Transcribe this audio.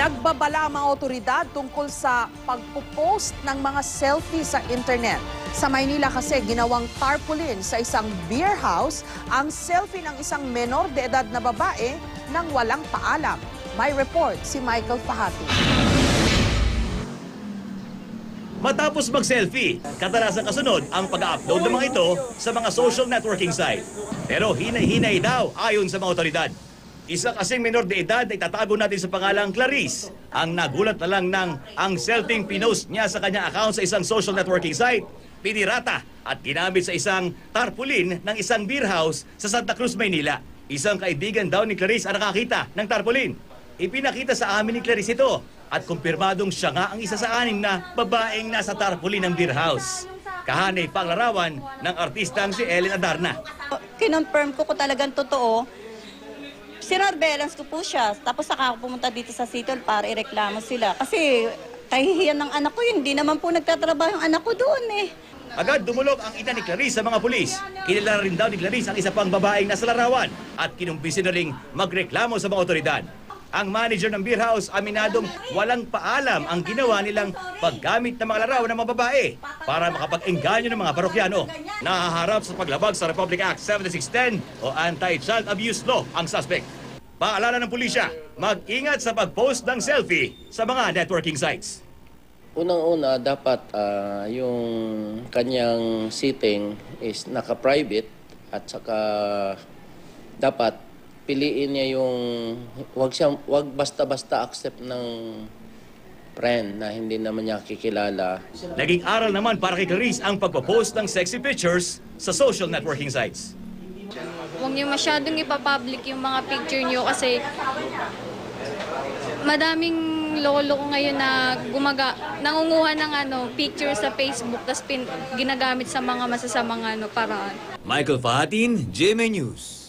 Nagbabala ang mga otoridad tungkol sa pagpo-post ng mga selfie sa internet. Sa Maynila kasi ginawang tarpaulin sa isang beer house ang selfie ng isang menor de edad na babae nang walang paalam. May report si Michael Fahati. Matapos mag-selfie, kadalasan kasunod ang pag-upload ng mga ito sa mga social networking site. Pero hinay-hinay daw ayon sa mga otoridad. Isa kasing menor de edad ay tatago natin sa pangalang Clarice. Ang nagulat na lang ng ang selfie pinost niya sa kanyang account sa isang social networking site, pinirata at ginamit sa isang tarpaulin ng isang beer house sa Santa Cruz, Maynila. Isang kaibigan daw ni Clarice ang nakakita ng tarpaulin. Ipinakita sa amin ni Clarice ito at kumpirmadong siya nga ang isa sa anim na babaeng nasa tarpaulin ng beer house. Kahanay pang larawan ng artistang si Ellen Adarna. Kinonfirm ko talagang totoo. Sinurveillance ko po siya. Tapos saka ako pumunta dito sa City Hall para ireklamo sila. Kasi kahihiyan ng anak ko yun. Hindi naman po nagtatrabaho yung anak ko doon eh. Agad dumulog ang ina ni Clarice sa mga pulis. Kilala rin daw ni Clarice ang isa pang babaeng nasa larawan at kinumbisi na ring magreklamo sa mga otoridad. Ang manager ng beer house aminadong walang paalam ang ginawa nilang paggamit ng mga larawan ng mga babae para makapag-engganyo ng mga parokyano. Nahaharap sa paglabag sa Republic Act 7610 o Anti-Child Abuse Law ang suspect. Paalala ng pulisya, mag-ingat sa pag-post ng selfie sa mga networking sites. Unang-una, dapat yung kanyang sitting is naka-private at saka dapat piliin niya yung wag basta-basta accept ng friend na hindi naman niya kikilala. Naging aral naman para kay Clarice ang pagpo-post ng sexy pictures sa social networking sites. Huwag niyo masyadong ipapublic yung mga picture niyo kasi madaming lolo ko ngayon na nangunguha ng picture sa Facebook tapos ginagamit sa mga masasamang paraan. Michael Fahatin, GMA News.